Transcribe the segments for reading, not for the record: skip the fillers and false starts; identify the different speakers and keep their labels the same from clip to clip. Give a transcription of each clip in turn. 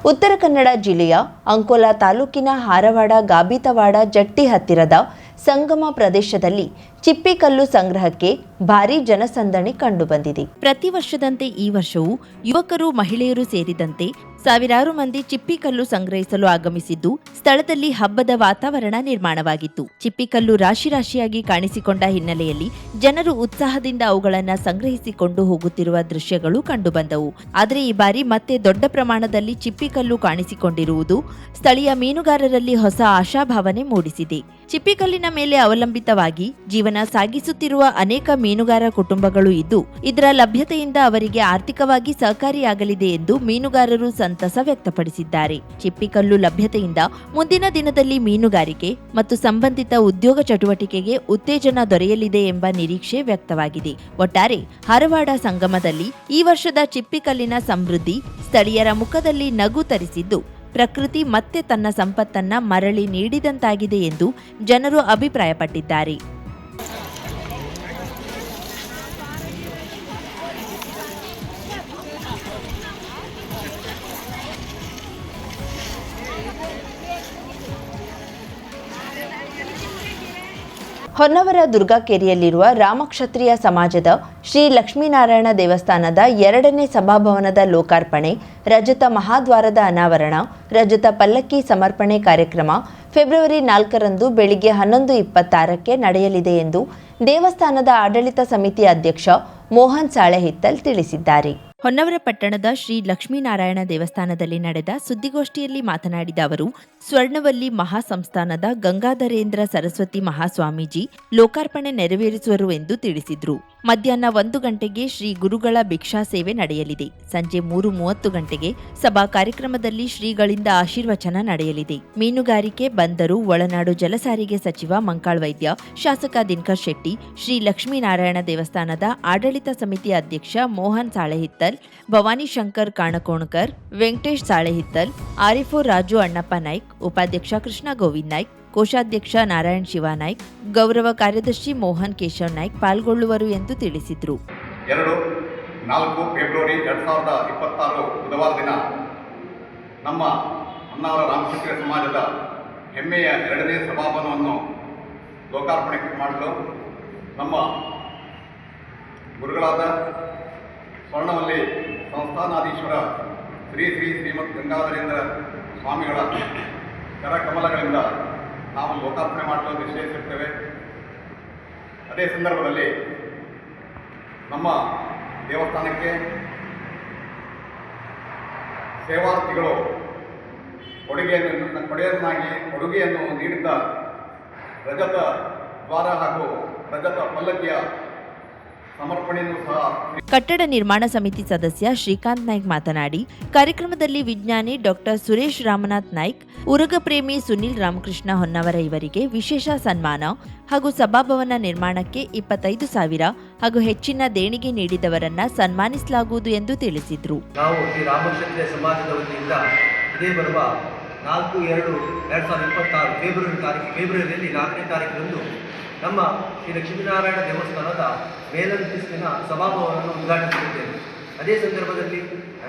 Speaker 1: ಉತ್ತರ ಕನ್ನಡ ಜಿಲ್ಲೆಯ ಅಂಕೋಲಾ ತಾಲೂಕಿನ ಹಾರವಾಡ ಗಾಬಿತವಾಡ ಜಟ್ಟಿ ಹತ್ತಿರದ ಸಂಗಮ ಪ್ರದೇಶದಲ್ಲಿ ಚಿಪ್ಪಿಕಲ್ಲು ಸಂಗ್ರಹಕ್ಕೆ ಭಾರೀ ಜನಸಂದಣಿ ಕಂಡುಬಂದಿದೆ. ಪ್ರತಿ ವರ್ಷದಂತೆ ಈ ವರ್ಷವೂ ಯುವಕರು, ಮಹಿಳೆಯರು ಸೇರಿದಂತೆ ಸಾವಿರಾರು ಮಂದಿ ಚಿಪ್ಪಿಕಲ್ಲು ಸಂಗ್ರಹಿಸಲು ಆಗಮಿಸಿದ್ದು, ಸ್ಥಳದಲ್ಲಿ ಹಬ್ಬದ ವಾತಾವರಣ ನಿರ್ಮಾಣವಾಗಿತ್ತು. ಚಿಪ್ಪಿಕಲ್ಲು ರಾಶಿ ರಾಶಿಯಾಗಿ ಕಾಣಿಸಿಕೊಂಡ ಹಿನ್ನೆಲೆಯಲ್ಲಿ ಜನರು ಉತ್ಸಾಹದಿಂದ ಅವುಗಳನ್ನು ಸಂಗ್ರಹಿಸಿಕೊಂಡು ಹೋಗುತ್ತಿರುವ ದೃಶ್ಯಗಳು ಕಂಡುಬಂದವು. ಆದರೆ ಈ ಬಾರಿ ಮತ್ತೆ ದೊಡ್ಡ ಪ್ರಮಾಣದಲ್ಲಿ ಚಿಪ್ಪಿಕಲ್ಲು ಕಾಣಿಸಿಕೊಂಡಿರುವುದು ಸ್ಥಳೀಯ ಮೀನುಗಾರರಲ್ಲಿ ಹೊಸ ಆಶಾಭಾವನೆ ಮೂಡಿಸಿದೆ. ಚಿಪ್ಪಿಕಲ್ಲಿನ ಮೇಲೆ ಅವಲಂಬಿತವಾಗಿ ಜೀವನ ಸಾಗಿಸುತ್ತಿರುವ ಅನೇಕ ಮೀನುಗಾರ ಕುಟುಂಬಗಳು ಇದ್ದು, ಇದರ ಲಭ್ಯತೆಯಿಂದ ಅವರಿಗೆ ಆರ್ಥಿಕವಾಗಿ ಸಹಕಾರಿಯಾಗಲಿದೆ ಎಂದು ಮೀನುಗಾರರು ಸಂತಸ ವ್ಯಕ್ತಪಡಿಸಿದ್ದಾರೆ. ಚಿಪ್ಪಿಕಲ್ಲು ಲಭ್ಯತೆಯಿಂದ ಮುಂದಿನ ದಿನದಲ್ಲಿ ಮೀನುಗಾರಿಕೆ ಮತ್ತು ಸಂಬಂಧಿತ ಉದ್ಯೋಗ ಚಟುವಟಿಕೆಗೆ ಉತ್ತೇಜನ ದೊರೆಯಲಿದೆ ಎಂಬ ನಿರೀಕ್ಷೆ ವ್ಯಕ್ತವಾಗಿದೆ. ಒಟ್ಟಾರೆ ಹಾರವಾಡ ಸಂಗಮದಲ್ಲಿ ಈ ವರ್ಷದ ಚಿಪ್ಪಿಕಲ್ಲಿನ ಸಮೃದ್ಧಿ ಸ್ಥಳೀಯರ ಮುಖದಲ್ಲಿ ನಗು ತರಿಸಿದ್ದು, ಪ್ರಕೃತಿ ಮತ್ತೆ ತನ್ನ ಸಂಪತ್ತನ್ನ ಮರಳಿ ನೀಡಿದಂತಾಗಿದೆ ಎಂದು ಜನರು ಅಭಿಪ್ರಾಯಪಟ್ಟಿದ್ದಾರೆ. ಹೊನ್ನವರ ದುರ್ಗಾಕೇರಿಯಲ್ಲಿರುವ ರಾಮಕ್ಷತ್ರಿಯ ಸಮಾಜದ ಶ್ರೀ ಲಕ್ಷ್ಮೀನಾರಾಯಣ ದೇವಸ್ಥಾನದ 2ನೇ ಸಭಾಭವನದ ಲೋಕಾರ್ಪಣೆ, ರಜತ ಮಹಾದ್ವಾರದ ಅನಾವರಣ, ರಜತ ಪಲ್ಲಕ್ಕಿ ಸಮರ್ಪಣೆ ಕಾರ್ಯಕ್ರಮ ಫೆಬ್ರವರಿ 4ರಂದು ಬೆಳಿಗ್ಗೆ 11:26ಕ್ಕೆ ನಡೆಯಲಿದೆ ಎಂದು ದೇವಸ್ಥಾನದ ಆಡಳಿತ ಸಮಿತಿ ಅಧ್ಯಕ್ಷ ಮೋಹನ್ ಸಾಳೆಹಿತ್ತಲ್ ತಿಳಿಸಿದ್ದಾರೆ. ಹೊನ್ನವರ ಪಟ್ಟಣದ ಶ್ರೀ ಲಕ್ಷ್ಮೀನಾರಾಯಣ ದೇವಸ್ಥಾನದಲ್ಲಿ ನಡೆದ ಸುದ್ದಿಗೋಷ್ಠಿಯಲ್ಲಿ ಮಾತನಾಡಿದ ಅವರು, ಸ್ವರ್ಣವಲ್ಲಿ ಮಹಾಸಂಸ್ಥಾನದ ಗಂಗಾಧರೇಂದ್ರ ಸರಸ್ವತಿ ಮಹಾಸ್ವಾಮೀಜಿ ಲೋಕಾರ್ಪಣೆ ನೆರವೇರಿಸುವರು ಎಂದು ತಿಳಿಸಿದರು. ಮಧ್ಯಾಹ್ನ 1 ಗಂಟೆಗೆ ಶ್ರೀ ಗುರುಗಳ ಭಿಕ್ಷಾ ಸೇವೆ ನಡೆಯಲಿದೆ. ಸಂಜೆ 3:30 ಗಂಟೆಗೆ ಸಭಾ ಕಾರ್ಯಕ್ರಮದಲ್ಲಿ ಶ್ರೀಗಳಿಂದ ಆಶೀರ್ವಚನ ನಡೆಯಲಿದೆ. ಮೀನುಗಾರಿಕೆ, ಬಂದರು, ಒಳನಾಡು ಜಲಸಾರಿಗೆ ಸಚಿವ ಮಂಕಾಳ್ ವೈದ್ಯ, ಶಾಸಕ ದಿನಕರ್ ಶೆಟ್ಟಿ, ಶ್ರೀ ಲಕ್ಷ್ಮೀನಾರಾಯಣ ದೇವಸ್ಥಾನದ ಆಡಳಿತ ಸಮಿತಿ ಅಧ್ಯಕ್ಷ ಮೋಹನ್ ಸಾಳೆಹಿತ್ತಲ್, ಭವಾನಿ ಶಂಕರ್ ಕಾಣಕೋಣಕರ್, ವೆಂಕಟೇಶ್ ಸಾಳೆಹಿತ್ತಲ್, ಆರಿಫೋ ರಾಜು ಅಣ್ಣಪ್ಪ ನಾಯ್ಕ್, ಉಪಾಧ್ಯಕ್ಷ ಕೃಷ್ಣ ಗೋವಿಂದ್ ನಾಯ್ಕ್, ಕೋಶಾಧ್ಯಕ್ಷ ನಾರಾಯಣ್ ಶಿವಾನಾಯ್ಕ್, ಗೌರವ ಕಾರ್ಯದರ್ಶಿ ಮೋಹನ್ ಕೇಶವ್ ನಾಯ್ಕ್ ಪಾಲ್ಗೊಳ್ಳುವರು ಎಂದು ತಿಳಿಸಿದರು.
Speaker 2: 2-4 ಫೆಬ್ರವರಿ 2026 ಬುಧವಾರ ದಿನ ನಮ್ಮ ಹೊನ್ನಾವರ ರಾಮಕ್ಷತ್ರಿಯ ಸಮಾಜದ ಹೆಮ್ಮೆಯ 2ನೇ ಸಭಾಭವನವನ್ನು ಲೋಕಾರ್ಪಣೆ ಮಾಡಲು ನಮ್ಮ ಗುರುಗಳಾದ ಸ್ವರ್ಣವಲ್ಲಿ ಸಂಸ್ಥಾನಾಧೀಶ್ವರ ಶ್ರೀ ಶ್ರೀಮತ್ ಗಂಗಾಧರೇಂದ್ರ ಸ್ವಾಮಿಗಳ ಕರಕಮಲಗಳಿಂದ ನಾವು ಲೋಕಾರ್ಪಣೆ ಮಾಡಲು ನಿಶ್ಚಯಿಸಿರ್ತೇವೆ. ಅದೇ ಸಂದರ್ಭದಲ್ಲಿ ನಮ್ಮ ದೇವಸ್ಥಾನಕ್ಕೆ ಸೇವಾರ್ಥಿಗಳು ಕೊಡುಗೆಯನ್ನು ನೀಡಿದ್ದ ರಜತ ದ್ವಾರ ಹಾಗೂ ರಜತ ಪಲ್ಲಕ್ಕಿಯ ಸಮರ್ಪಣೆಯನ್ನು ಸಹ
Speaker 1: ಕಟ್ಟಡ ನಿರ್ಮಾಣ ಸಮಿತಿ ಸದಸ್ಯ ಶ್ರೀಕಾಂತ್ ನಾಯ್ಕ್ ಮಾತನಾಡಿ, ಕಾರ್ಯಕ್ರಮದಲ್ಲಿ ವಿಜ್ಞಾನಿ ಡಾಕ್ಟರ್ ಸುರೇಶ್ ರಾಮನಾಥ್ ನಾಯ್ಕ್, ಉರಗ ಪ್ರೇಮಿ ಸುನಿಲ್ ರಾಮಕೃಷ್ಣ ಹೊನ್ನವರ ಇವರಿಗೆ ವಿಶೇಷ ಸನ್ಮಾನ ಹಾಗೂ ಸಭಾಭವನ ನಿರ್ಮಾಣಕ್ಕೆ 25,000 ಹಾಗೂ ಹೆಚ್ಚಿನ ದೇಣಿಗೆ ನೀಡಿದವರನ್ನ ಸನ್ಮಾನಿಸಲಾಗುವುದು ಎಂದು ತಿಳಿಸಿದರು.
Speaker 3: ನಾವು ಶ್ರೀ ರಾಮಕ್ಷತ್ರಿಯ ಸಮಾಜದ ವತಿಯಿಂದ ಇದೇ ಬರುವ 4/2/2026 ಫೆಬ್ರವರಿಯಲ್ಲಿ 4ನೇ ತಾರೀಕಿನಂದು ನಮ್ಮ ಶ್ರೀ ಲಕ್ಷ್ಮೀನಾರಾಯಣ ದೇವಸ್ಥಾನದ ಮೇಲಂತಸ್ತಿನ ಸಭಾಭವನವನ್ನು ಉದ್ಘಾಟಿಸುತ್ತಿದ್ದೇವೆ. ಅದೇ ಸಂದರ್ಭದಲ್ಲಿ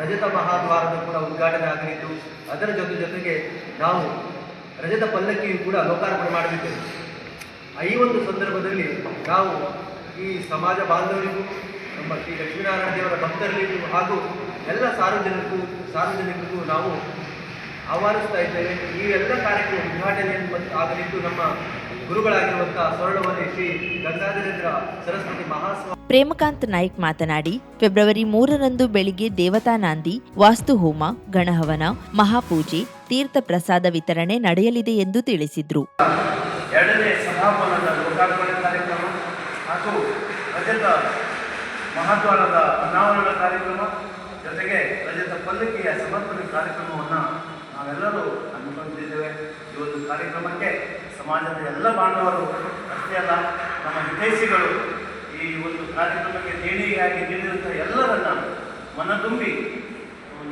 Speaker 3: ರಜತ ಮಹಾದ್ವಾರದ ಕೂಡ ಉದ್ಘಾಟನೆ ಆಗಲಿದ್ದು, ಅದರ ಜೊತೆಗೆ ನಾವು ರಜತ ಪಲ್ಲಕ್ಕಿಯು ಕೂಡ ಲೋಕಾರ್ಪಣೆ ಮಾಡಲಿದ್ದೇವೆ. ಈ ಒಂದು ಸಂದರ್ಭದಲ್ಲಿ ನಾವು ಈ ಸಮಾಜ ಬಾಂಧವರಿಗೂ, ನಮ್ಮ ಶ್ರೀ ಲಕ್ಷ್ಮೀನಾರಾಯಣ ದೇವರ ಭಕ್ತರಿಗೂ ಹಾಗೂ ಎಲ್ಲ ಸಾರ್ವಜನಿಕರಿಗೂ ನಾವು ಆಹ್ವಾನಿಸ್ತಾ ಇದ್ದೇವೆ. ಈ ಎಲ್ಲ ಕಾರ್ಯಕ್ರಮ ಉದ್ಘಾಟನೆಯನ್ನು ಆಗಲಿದ್ದು ನಮ್ಮ ಗುರುಗಳಾಗಿರುವಂತಹ ಸ್ವರ್ಣವಲ್ಲಿ ಶ್ರೀ ಗಂಗಾಧರೇಂದ್ರ ಸರಸ್ವತಿ ಮಹಾಸ್ವಾಮಿ.
Speaker 1: ಪ್ರೇಮಕಾಂತ್ ನಾಯ್ಕ್ ಮಾತನಾಡಿ, ಫೆಬ್ರವರಿ 3ರಂದು ಬೆಳಿಗ್ಗೆ ದೇವತಾ ನಾಂದಿ, ವಾಸ್ತು ಹೋಮ, ಗಣಹವನ, ಮಹಾಪೂಜೆ, ತೀರ್ಥ ಪ್ರಸಾದ ವಿತರಣೆ ನಡೆಯಲಿದೆ ಎಂದು ತಿಳಿಸಿದರು.
Speaker 3: 2ನೇ ಸಭಾಭವನದ ಲೋಕಾರ್ಪಣೆ ಕಾರ್ಯಕ್ರಮ ಹಾಗೂ ರಜತ ಮಹಾದ್ವಾರದ ಅನಾವರಣ ಕಾರ್ಯಕ್ರಮ ಜೊತೆಗೆ ರಜತ ಪಲ್ಲಕ್ಕಿಯ ಸಮರ್ಪಣೆ ಕಾರ್ಯಕ್ರಮವನ್ನು ನಾವೆಲ್ಲರೂ ಹಮ್ಮಿಕೊಂಡಿದ್ದೇವೆ. ಈ ಒಂದು ಕಾರ್ಯಕ್ರಮಕ್ಕೆ ಸಮಾಜದ ಎಲ್ಲ ಬಾಂಧವರು ಅಷ್ಟೇ ಅಲ್ಲ, ನಮ್ಮ ಹಿತೈಷಿಗಳು ಈ ಒಂದು ಕಾರ್ಯಕ್ರಮಕ್ಕೆ ದೇಣಿಗೆಯಾಗಿ ನೀಡಿದಂಥ ಎಲ್ಲರನ್ನ ಮನತುಂಬಿ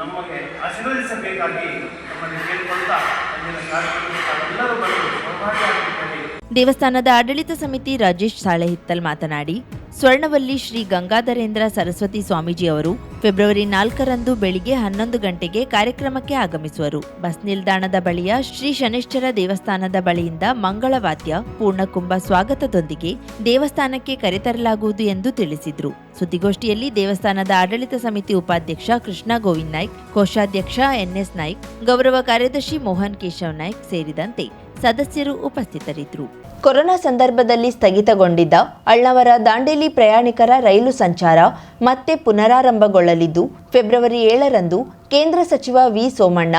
Speaker 3: ನಮಗೆ ಆಶೀರ್ವದಿಸಬೇಕಾಗಿ ನಮ್ಮಲ್ಲಿ ಕೇಳಿಕೊಳ್ಳುತ್ತಾ ಅಂದಿನ ಕಾರ್ಯಕ್ರಮಕ್ಕೆ ಎಲ್ಲರೂ ಬರಲು ಸೌಭಾಗ್ಯ.
Speaker 1: ದೇವಸ್ಥಾನದ ಆಡಳಿತ ಸಮಿತಿ ರಾಜೇಶ್ ಸಾಳೆಹಿತ್ತಲ್ ಮಾತನಾಡಿ, ಸ್ವರ್ಣವಲ್ಲಿ ಶ್ರೀ ಗಂಗಾಧರೇಂದ್ರ ಸರಸ್ವತಿ ಸ್ವಾಮೀಜಿ ಅವರು ಫೆಬ್ರವರಿ 4ರಂದು ಬೆಳಿಗ್ಗೆ 11 ಗಂಟೆಗೆ ಕಾರ್ಯಕ್ರಮಕ್ಕೆ ಆಗಮಿಸುವರು. ಬಸ್ ನಿಲ್ದಾಣದ ಬಳಿಯ ಶ್ರೀ ಶನೇಶ್ವರ ದೇವಸ್ಥಾನದ ಬಳಿಯಿಂದ ಮಂಗಳವಾದ್ಯ ಪೂರ್ಣಕುಂಭ ಸ್ವಾಗತದೊಂದಿಗೆ ದೇವಸ್ಥಾನಕ್ಕೆ ಕರೆತರಲಾಗುವುದು ಎಂದು ತಿಳಿಸಿದರು. ಸುದ್ದಿಗೋಷ್ಠಿಯಲ್ಲಿ ದೇವಸ್ಥಾನದ ಆಡಳಿತ ಸಮಿತಿ ಉಪಾಧ್ಯಕ್ಷ ಕೃಷ್ಣ ಗೋವಿಂದ್ ನಾಯ್ಕ್, ಕೋಶಾಧ್ಯಕ್ಷ ಎನ್ಎಸ್ ನಾಯ್ಕ್, ಗೌರವ ಕಾರ್ಯದರ್ಶಿ ಮೋಹನ್ ಕೇಶವ್ ನಾಯ್ಕ್ ಸೇರಿದಂತೆ ಸದಸ್ಯರು ಉಪಸ್ಥಿತರಿದ್ದರು. ಕೊರೋನಾ ಸಂದರ್ಭದಲ್ಲಿ ಸ್ಥಗಿತಗೊಂಡಿದ್ದ ಅಳ್ನಾವರ ದಾಂಡೇಲಿ ಪ್ರಯಾಣಿಕರ ರೈಲು ಸಂಚಾರ ಮತ್ತೆ ಪುನರಾರಂಭಗೊಳ್ಳಲಿದ್ದು ಫೆಬ್ರವರಿ 7ರಂದು ಕೇಂದ್ರ ಸಚಿವ ವಿ ಸೋಮಣ್ಣ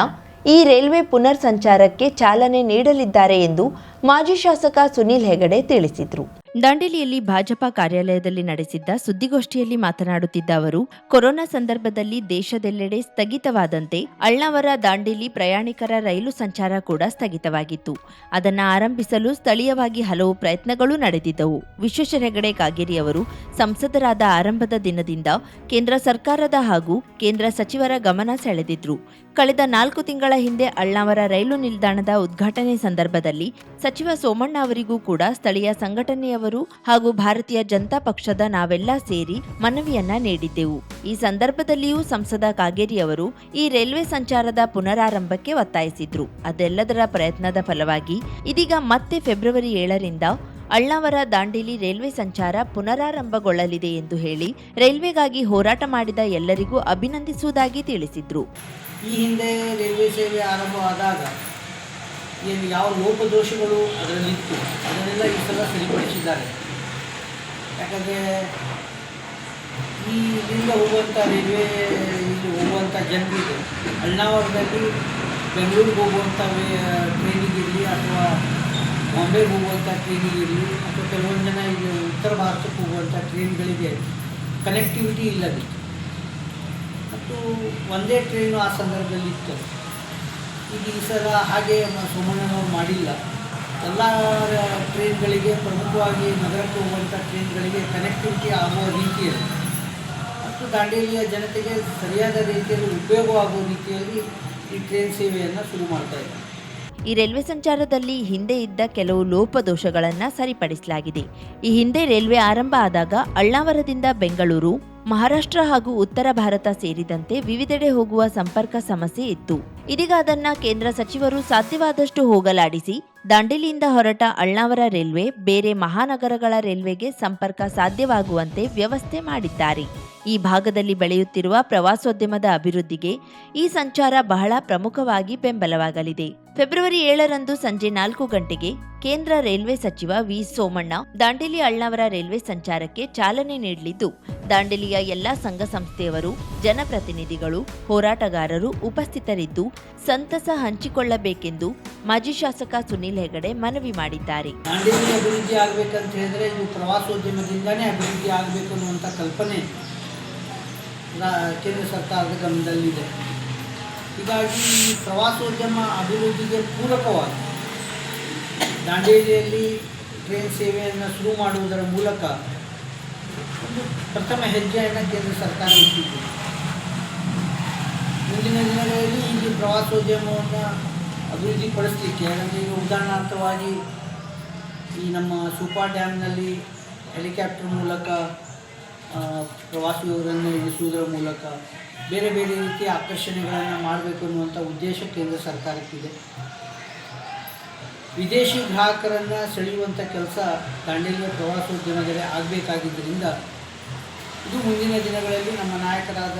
Speaker 1: ಈ ರೈಲ್ವೆ ಪುನರ್ ಸಂಚಾರಕ್ಕೆ ಚಾಲನೆ ನೀಡಲಿದ್ದಾರೆ ಎಂದು ಮಾಜಿ ಶಾಸಕ ಸುನೀಲ್ ಹೆಗಡೆ ತಿಳಿಸಿದರು. ದಾಂಡೇಲಿಯಲ್ಲಿ ಭಾಜಪಾ ಕಾರ್ಯಾಲಯದಲ್ಲಿ ನಡೆಸಿದ್ದ ಸುದ್ದಿಗೋಷ್ಠಿಯಲ್ಲಿ ಮಾತನಾಡುತ್ತಿದ್ದ ಅವರು, ಕೊರೋನಾ ಸಂದರ್ಭದಲ್ಲಿ ದೇಶದೆಲ್ಲೆಡೆ ಸ್ಥಗಿತವಾದಂತೆ ಅಳ್ನಾವರ ದಾಂಡೇಲಿ ಪ್ರಯಾಣಿಕರ ರೈಲು ಸಂಚಾರ ಕೂಡ ಸ್ಥಗಿತವಾಗಿತ್ತು. ಅದನ್ನು ಆರಂಭಿಸಲು ಸ್ಥಳೀಯವಾಗಿ ಹಲವು ಪ್ರಯತ್ನಗಳು ನಡೆದಿದ್ದವು. ವಿಶ್ವೇಶ್ವರ ಹೆಗಡೆ ಕಾಗೇರಿ ಅವರು ಸಂಸದರಾದ ಆರಂಭದ ದಿನದಿಂದ ಕೇಂದ್ರ ಸರ್ಕಾರದ ಹಾಗೂ ಕೇಂದ್ರ ಸಚಿವರ ಗಮನ ಸೆಳೆದಿದ್ರು. ಕಳೆದ 4 ತಿಂಗಳ ಹಿಂದೆ ಅಳ್ನಾವರ ರೈಲು ನಿಲ್ದಾಣದ ಉದ್ಘಾಟನೆ ಸಂದರ್ಭದಲ್ಲಿ ಸಚಿವ ಸೋಮಣ್ಣ ಅವರಿಗೂ ಕೂಡ ಸ್ಥಳೀಯ ಸಂಘಟನೆಯವರು ಹಾಗೂ ಭಾರತೀಯ ಜನತಾ ಪಕ್ಷದ ನಾವೆಲ್ಲ ಸೇರಿ ಮನವಿಯನ್ನ ನೀಡಿದ್ದೆವು. ಈ ಸಂದರ್ಭದಲ್ಲಿಯೂ ಸಂಸದ ಕಾಗೇರಿ ಅವರು ಈ ರೈಲ್ವೆ ಸಂಚಾರದ ಪುನರಾರಂಭಕ್ಕೆ ಒತ್ತಾಯಿಸಿದ್ರು. ಅದೆಲ್ಲದರ ಪ್ರಯತ್ನದ ಫಲವಾಗಿ ಇದೀಗ ಮತ್ತೆ ಫೆಬ್ರವರಿ 7ರಿಂದ ಅಳ್ನಾವರ ದಾಂಡೇಲಿ ರೈಲ್ವೆ ಸಂಚಾರ ಪುನರಾರಂಭಗೊಳ್ಳಲಿದೆ ಎಂದು ಹೇಳಿ ರೈಲ್ವೆಗಾಗಿ ಹೋರಾಟ ಮಾಡಿದ ಎಲ್ಲರಿಗೂ ಅಭಿನಂದಿಸುವುದಾಗಿ ತಿಳಿಸಿದ್ರು.
Speaker 4: ಈ ಹಿಂದೆ ರೈಲ್ವೆ ಸೇವೆ ಆರಂಭವಾದಾಗ ಏನು ಯಾವ ಲೋಪದೋಷಗಳು ಅದರಲ್ಲಿತ್ತು ಅದನ್ನೆಲ್ಲ ಈ ಸಲ ಸರಿಪಡಿಸಿದ್ದಾರೆ. ಯಾಕಂದರೆ ಇಲ್ಲಿಂದ ಹೋಗುವಂಥ ರೈಲ್ವೆ ಇಲ್ಲಿ ಹೋಗುವಂಥ ಜನರಿಗೆ ಅಳ್ನಾವರದಲ್ಲಿ ಬೆಂಗಳೂರಿಗೆ ಹೋಗುವಂಥ ಟ್ರೈನಿಗಿರಲಿ ಅಥವಾ ಬಾಂಬೆಗೆ ಹೋಗುವಂಥ ಟ್ರೈನಿಗಿರಲಿ ಅಥವಾ ಕೆಲವೊಂದು ಜನ ಇಲ್ಲಿ ಉತ್ತರ ಭಾರತಕ್ಕೆ ಹೋಗುವಂಥ ಟ್ರೈನ್ಗಳಿಗೆ ಕನೆಕ್ಟಿವಿಟಿ ಇಲ್ಲದಿತ್ತು ಮತ್ತು ಒಂದೇ ಟ್ರೈನು ಆ ಸಂದರ್ಭದಲ್ಲಿ ಇತ್ತು. ಈಗ ಈ ಸಲ ಹಾಗೆ ಸೋಮಣ್ಣನವರು ಮಾಡಿಲ್ಲ. ಎಲ್ಲ ಟ್ರೈನ್ಗಳಿಗೆ ಪ್ರಮುಖವಾಗಿ ನಗರಕ್ಕೆ ಹೋಗುವಂಥ ಟ್ರೈನ್ಗಳಿಗೆ ಕನೆಕ್ಟಿವಿಟಿ ಆಗುವ ರೀತಿಯಲ್ಲಿ ಮತ್ತು ದಾಂಡೇಲಿಯ ಜನತೆಗೆ ಸರಿಯಾದ ರೀತಿಯಲ್ಲಿ ಉಪಯೋಗವಾಗುವ ರೀತಿಯಲ್ಲಿ ಈ ಟ್ರೈನ್ ಸೇವೆಯನ್ನು ಶುರು ಮಾಡ್ತಾ ಇದ್ದಾರೆ.
Speaker 1: ಈ ರೈಲ್ವೆ ಸಂಚಾರದಲ್ಲಿ ಹಿಂದೆ ಇದ್ದ ಕೆಲವು ಲೋಪದೋಷಗಳನ್ನು ಸರಿಪಡಿಸಲಾಗಿದೆ. ಈ ಹಿಂದೆ ರೈಲ್ವೆ ಆರಂಭ ಆದಾಗ ಅಳ್ನಾವರದಿಂದ ಬೆಂಗಳೂರು, ಮಹಾರಾಷ್ಟ್ರ ಹಾಗೂ ಉತ್ತರ ಭಾರತ ಸೇರಿದಂತೆ ವಿವಿಧೆಡೆ ಹೋಗುವ ಸಂಪರ್ಕ ಸಮಸ್ಯೆ ಇತ್ತು. ಇದೀಗ ಅದನ್ನ ಕೇಂದ್ರ ಸಚಿವರು ಸಾಧ್ಯವಾದಷ್ಟು ಹೋಗಲಾಡಿಸಿ ದಾಂಡೇಲಿಯಿಂದ ಹೊರಟ ಅಳ್ನಾವರ ರೈಲ್ವೆ ಬೇರೆ ಮಹಾನಗರಗಳ ರೈಲ್ವೆಗೆ ಸಂಪರ್ಕ ಸಾಧ್ಯವಾಗುವಂತೆ ವ್ಯವಸ್ಥೆ ಮಾಡಿದ್ದಾರೆ. ಈ ಭಾಗದಲ್ಲಿ ಬೆಳೆಯುತ್ತಿರುವ ಪ್ರವಾಸೋದ್ಯಮದ ಅಭಿವೃದ್ಧಿಗೆ ಈ ಸಂಚಾರ ಬಹಳ ಪ್ರಮುಖವಾಗಿ ಬೆಂಬಲವಾಗಲಿದೆ. ಫೆಬ್ರವರಿ 7ರಂದು ಸಂಜೆ 4 ಗಂಟೆಗೆ ಕೇಂದ್ರ ರೈಲ್ವೆ ಸಚಿವ ವಿ ಸೋಮಣ್ಣ ದಾಂಡೇಲಿ ಅಳ್ನಾವರ ರೈಲ್ವೆ ಸಂಚಾರಕ್ಕೆ ಚಾಲನೆ ನೀಡಲಿದ್ದು, ದಾಂಡೇಲಿಯ ಎಲ್ಲ ಸಂಘ ಸಂಸ್ಥೆಯವರು, ಜನಪ್ರತಿನಿಧಿಗಳು, ಹೋರಾಟಗಾರರು ಉಪಸ್ಥಿತರಿದ್ದು ಸಂತಸ ಹಂಚಿಕೊಳ್ಳಬೇಕೆಂದು ಮಾಜಿ ಶಾಸಕ ಸುನೀಲ್ ಹೆಗಡೆ ಮನವಿ ಮಾಡಿದ್ದಾರೆ.
Speaker 4: ದಾಂಡೇಲಿ ಅಭಿವೃದ್ಧಿ ಆಗಬೇಕಂತ ಹೇಳಿದ್ರೆ ಇದು ಪ್ರವಾಸೋದ್ಯಮದಿಂದನೇ ಅಭಿವೃದ್ಧಿ ಆಗಬೇಕು ಅನ್ನುವಂಥ ಕಲ್ಪನೆ ಕೇಂದ್ರ ಸರ್ಕಾರದ ಗಮನದಲ್ಲಿದೆ. ಹೀಗಾಗಿ ಪ್ರವಾಸೋದ್ಯಮ ಅಭಿವೃದ್ಧಿಗೆ ಪೂರಕವಾಗಿ ದಾಂಡೇಲಿಯಲ್ಲಿ ಟ್ರೈನ್ ಸೇವೆಯನ್ನು ಶುರು ಮಾಡುವುದರ ಮೂಲಕ ಒಂದು ಪ್ರಥಮ ಹೆಜ್ಜೆಯನ್ನು ಕೇಂದ್ರ ಸರ್ಕಾರ ಇಟ್ಟಿದೆ. ಮುಂದಿನ ದಿನಗಳಲ್ಲಿ ಇಲ್ಲಿ ಪ್ರವಾಸೋದ್ಯಮವನ್ನು ಅಭಿವೃದ್ಧಿಪಡಿಸಲಿಕ್ಕೆ, ಯಾಕಂದರೆ ಈಗ ಉದಾಹರಣಾರ್ಥವಾಗಿ ಈ ನಮ್ಮ ಸೂಪಾ ಡ್ಯಾಮ್ನಲ್ಲಿ ಹೆಲಿಕಾಪ್ಟರ್ ಮೂಲಕ ಪ್ರವಾಸಿಗರನ್ನು ಇಳಿಸುವುದರ ಮೂಲಕ ಬೇರೆ ಬೇರೆ ರೀತಿಯ ಆಕರ್ಷಣೆಗಳನ್ನು ಮಾಡಬೇಕು ಅನ್ನುವಂಥ ಉದ್ದೇಶ ಕೇಂದ್ರ ಸರ್ಕಾರಕ್ಕಿದೆ. ವಿದೇಶಿ ಗ್ರಾಹಕರನ್ನು ಸೆಳೆಯುವಂಥ ಕೆಲಸ ದಾಂಡೇಲಿಯ ಪ್ರವಾಸೋದ್ಯಮದಲ್ಲಿ ಆಗಬೇಕಾಗಿದ್ದರಿಂದ ಇದು ಮುಂದಿನ ದಿನಗಳಲ್ಲಿ ನಮ್ಮ ನಾಯಕರಾದ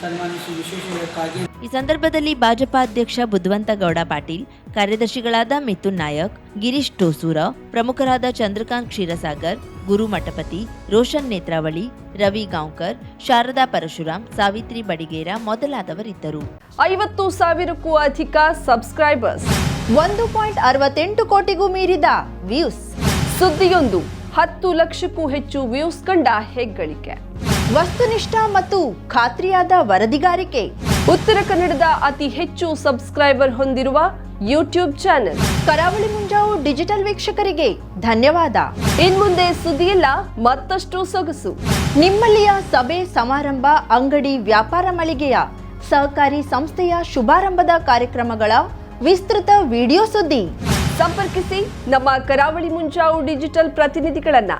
Speaker 4: ಸನ್ಮಾನ್ಯ ಶ್ರೀ ವಿಶ್ವೇಶ್ವರ ಕಾಗೇರಿ.
Speaker 1: ಈ ಸಂದರ್ಭದಲ್ಲಿ ಭಾಜಪಾ ಅಧ್ಯಕ್ಷ ಬುದ್ಧವಂತಗೌಡ ಪಾಟೀಲ್, ಕಾರ್ಯದರ್ಶಿಗಳಾದ ಮಿಥುನ್ ನಾಯಕ್, ಗಿರೀಶ್ ಟೋಸೂರ, ಪ್ರಮುಖರಾದ ಚಂದ್ರಕಾಂತ್ ಕ್ಷೀರಸಾಗರ್, ಗುರು ಮಠಪತಿ, ರೋಷನ್ ನೇತ್ರಾವಳಿ, ರವಿ ಗಾಂವ್ಕರ್, ಶಾರದಾ ಪರಶುರಾಮ್, ಸಾವಿತ್ರಿ ಬಡಿಗೇರ ಮೊದಲಾದವರಿದ್ದರು.
Speaker 5: 50,000ಕ್ಕೂ ಅಧಿಕ ಸಬ್ಸ್ಕ್ರೈಬರ್ಸ್,
Speaker 1: 1.68 ಕೋಟಿಗೂ ಮೀರಿದ ವ್ಯೂಸ್,
Speaker 5: ಸುದ್ದಿಯೊಂದು 10 ಲಕ್ಷಕ್ಕೂ ಹೆಚ್ಚು ವ್ಯೂಸ್ ಕಂಡ ಹೆಗ್ಗಳಿಕೆ,
Speaker 1: ವಸ್ತುನಿಷ್ಠ ಮತ್ತು ಖಾತ್ರಿಯಾದ ವರದಿಗಾರಿಕೆ,
Speaker 5: ಉತ್ತರ ಕನ್ನಡದ ಅತಿ ಹೆಚ್ಚು ಸಬ್ಸ್ಕ್ರೈಬರ್ ಹೊಂದಿರುವ ಯೂಟ್ಯೂಬ್ ಚಾನೆಲ್
Speaker 1: ಕರಾವಳಿ ಮುಂಜಾವು ಡಿಜಿಟಲ್ ವೀಕ್ಷಕರಿಗೆ ಧನ್ಯವಾದ.
Speaker 5: ಇನ್ಮುಂದೆ ಸುದ್ದಿಯಲ್ಲ ಮತ್ತಷ್ಟು ಸೊಗಸು.
Speaker 1: ನಿಮ್ಮಲ್ಲಿಯ ಸಭೆ ಸಮಾರಂಭ, ಅಂಗಡಿ ವ್ಯಾಪಾರ ಮಳಿಗೆಯ ಸಹಕಾರಿ ಸಂಸ್ಥೆಯ ಶುಭಾರಂಭದ ಕಾರ್ಯಕ್ರಮಗಳ ವಿಸ್ತೃತ ವಿಡಿಯೋ ಸುದ್ದಿ
Speaker 5: ಸಂಪರ್ಕಿಸಿ ನಮ್ಮ ಕರಾವಳಿ ಮುಂಜಾವು ಡಿಜಿಟಲ್ ಪ್ರತಿನಿಧಿಗಳನ್ನ.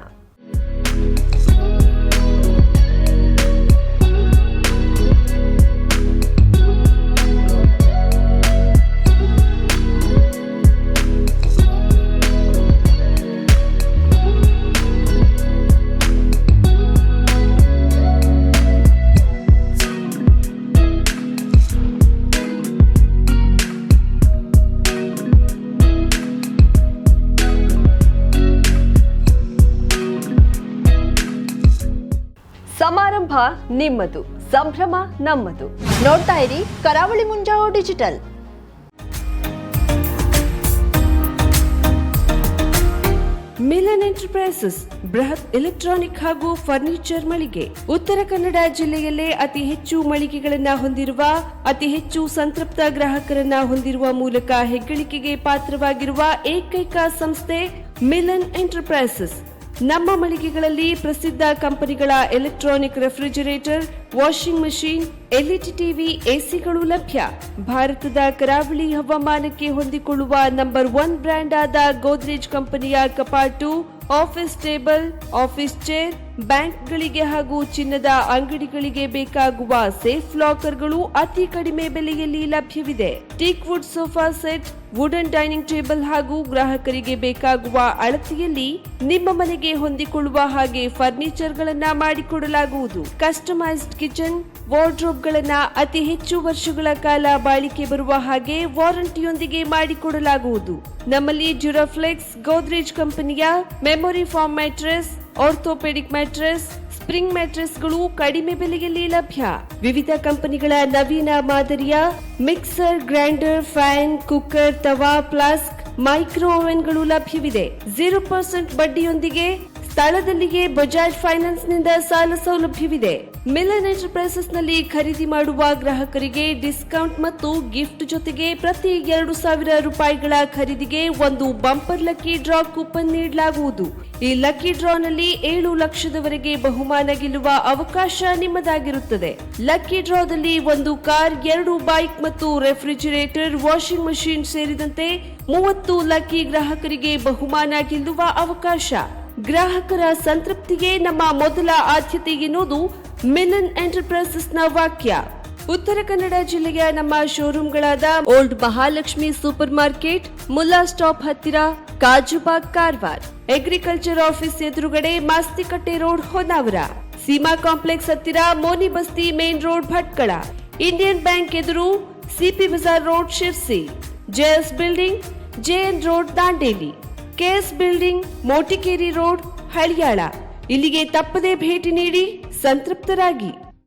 Speaker 5: ನಿಮ್ಮದು, ಸಂಭ್ರಮ ನಮ್ಮದು.
Speaker 1: ನೋಡ್ತಾ ಇರಿ ಕರಾವಳಿ ಮುಂಜಾವು ಡಿಜಿಟಲ್.
Speaker 6: ಮಿಲನ್ ಎಂಟರ್ಪ್ರೈಸಸ್ ಬೃಹತ್ ಎಲೆಕ್ಟ್ರಾನಿಕ್ ಹಾಗೂ ಫರ್ನಿಚರ್ ಮಳಿಗೆ. ಉತ್ತರ ಕನ್ನಡ ಜಿಲ್ಲೆಯಲ್ಲೇ ಅತಿ ಹೆಚ್ಚು ಮಳಿಗೆಗಳನ್ನ ಹೊಂದಿರುವ, ಅತಿ ಹೆಚ್ಚು ಸಂತೃಪ್ತ ಗ್ರಾಹಕರನ್ನ ಹೊಂದಿರುವ ಮೂಲಕ ಹೆಗ್ಗಳಿಕೆಗೆ ಪಾತ್ರವಾಗಿರುವ ಏಕೈಕ ಸಂಸ್ಥೆ ಮಿಲನ್ ಎಂಟರ್ಪ್ರೈಸಸ್. ನಮ್ಮ ಮಳಿಗೆಗಳಲ್ಲಿ ಪ್ರಸಿದ್ಧ ಕಂಪನಿಗಳ electronic refrigerator, washing machine, LED TV, ಎಸಿಗಳು ಲಭ್ಯ. ಭಾರತದ ಕರಾವಳಿ ಹವಾಮಾನಕ್ಕೆ ಹೊಂದಿಕೊಳ್ಳುವ ನಂಬರ್ 1 ಬ್ರ್ಯಾಂಡ್ ಆದ ಗೋದ್ರೇಜ್ ಕಂಪನಿಯ ಕಪಾಟು, ಆಫೀಸ್ ಟೇಬಲ್, ಆಫೀಸ್ ಚೇರ್, ಬ್ಯಾಂಕ್ಗಳಿಗೆ ಹಾಗೂ ಚಿನ್ನದ ಅಂಗಡಿಗಳಿಗೆ ಬೇಕಾಗುವ ಸೇಫ್ ಲಾಕರ್ಗಳು ಅತಿ ಕಡಿಮೆ ಬೆಲೆಯಲ್ಲಿ ಲಭ್ಯವಿದೆ. Teak wood sofa set, wooden dining table ಹಾಗೂ ಗ್ರಾಹಕರಿಗೆ ಬೇಕಾಗುವ ಅಳತೆಯಲ್ಲಿ ನಿಮ್ಮ ಮನೆಗೆ ಹೊಂದಿಕೊಳ್ಳುವ ಹಾಗೆ ಫರ್ನಿಚರ್ ಗಳನ್ನ ಮಾಡಿಕೊಡಲಾಗುವುದು. ಕಸ್ಟಮೈಸ್ಡ್ ಕಿಚನ್, ವಾರ್ಡ್ರೋಬ್ಗಳನ್ನ ಅತಿ ಹೆಚ್ಚು ವರ್ಷಗಳ ಕಾಲ ಬಾಳಿಕೆ ಬರುವ ಹಾಗೆ ವಾರಂಟಿಯೊಂದಿಗೆ ಮಾಡಿಕೊಡಲಾಗುವುದು. ನಮ್ಮಲ್ಲಿ ಡ್ಯೂರಾಫ್ಲೆಕ್ಸ್, ಗೋದ್ರೇಜ್ ಕಂಪನಿಯ memory foam mattress, orthopaedic mattress, spring ಮ್ಯಾಟ್ರೆಸ್ಗಳು ಕಡಿಮೆ ಬೆಲೆಯಲ್ಲಿ ಲಭ್ಯ. ವಿವಿಧ ಕಂಪನಿಗಳ ನವೀನ ಮಾದರಿಯ mixer, grinder, fan, cooker, tawa, flask, micro ಓವೆನ್ಗಳು ಲಭ್ಯವಿದೆ. 0% ಬಡ್ಡಿಯೊಂದಿಗೆ ಸ್ಥಳದಲ್ಲಿಯೇ ಬಜಾಜ್ ಫೈನಾನ್ಸ್ ನಿಂದ ಸಾಲ ಸೌಲಭ್ಯವಿದೆ. ಮಿಲನ್ ಎಂಟರ್ಪ್ರೈಸಸ್ ನಲ್ಲಿ ಖರೀದಿ ಮಾಡುವ ಗ್ರಾಹಕರಿಗೆ ಡಿಸ್ಕೌಂಟ್ ಮತ್ತು ಗಿಫ್ಟ್ ಜೊತೆಗೆ ಪ್ರತಿ 2,000 ರೂಪಾಯಿಗಳ ಖರೀದಿಗೆ ಒಂದು ಬಂಪರ್ ಲಕ್ಕಿ ಡ್ರಾ ಕೂಪನ್ ನೀಡಲಾಗುವುದು. ಈ ಲಕ್ಕಿ ಡ್ರಾನಲ್ಲಿ 7 ಲಕ್ಷದವರೆಗೆ ಬಹುಮಾನ ಗೆಲ್ಲುವ ಅವಕಾಶ ನಿಮ್ಮದಾಗಿರುತ್ತದೆ. ಲಕ್ಕಿ ಡ್ರಾದಲ್ಲಿ 1 ಕಾರ್, 2 ಬೈಕ್ ಮತ್ತು ರೆಫ್ರಿಜರೇಟರ್, ವಾಷಿಂಗ್ ಮಷೀನ್ ಸೇರಿದಂತೆ 30 ಲಕ್ಕಿ ಗ್ರಾಹಕರಿಗೆ ಬಹುಮಾನ ಗೆಲ್ಲುವ ಅವಕಾಶ. ಗ್ರಾಹಕರ ಸಂತೃಪ್ತಿಗೆ ನಮ್ಮ ಮೊದಲ ಆದ್ಯತೆ ಎನ್ನುವುದು ಮಿಲನ್ ಎಂಟರ್ಪ್ರೈಸಸ್ ನ ವಾಕ್ಯ. ಉತ್ತರ ಕನ್ನಡ ಜಿಲ್ಲೆಯ ನಮ್ಮ ಶೋರೂಮ್ಗಳಾದ old Mahalakshmi super market, Mulla stop ಹತ್ತಿರ, ಕಾಜುಬಾಗ್, ಕಾರವಾರ, ಅಗ್ರಿಕಲ್ಚರ್ ಆಫೀಸ್ ಎದುರುಗಡೆ, ಮಾಸ್ತಿಕಟ್ಟೆ ರೋಡ್, ಹೊನ್ನಾವರ, ಸೀಮಾ ಕಾಂಪ್ಲೆಕ್ಸ್ ಹತ್ತಿರ, Moni Basti main road, Bhatkal, Indian bank ಎದುರು, CP bazaar road, Sirsi, JS building, JN road, Dandeli, KS building, Motikeri road, Haliyal. ಇಲ್ಲಿಗೆ ತಪ್ಪದೇ ಭೇಟಿ ನೀಡಿ ಸಂತೃಪ್ತರಾಗಿ.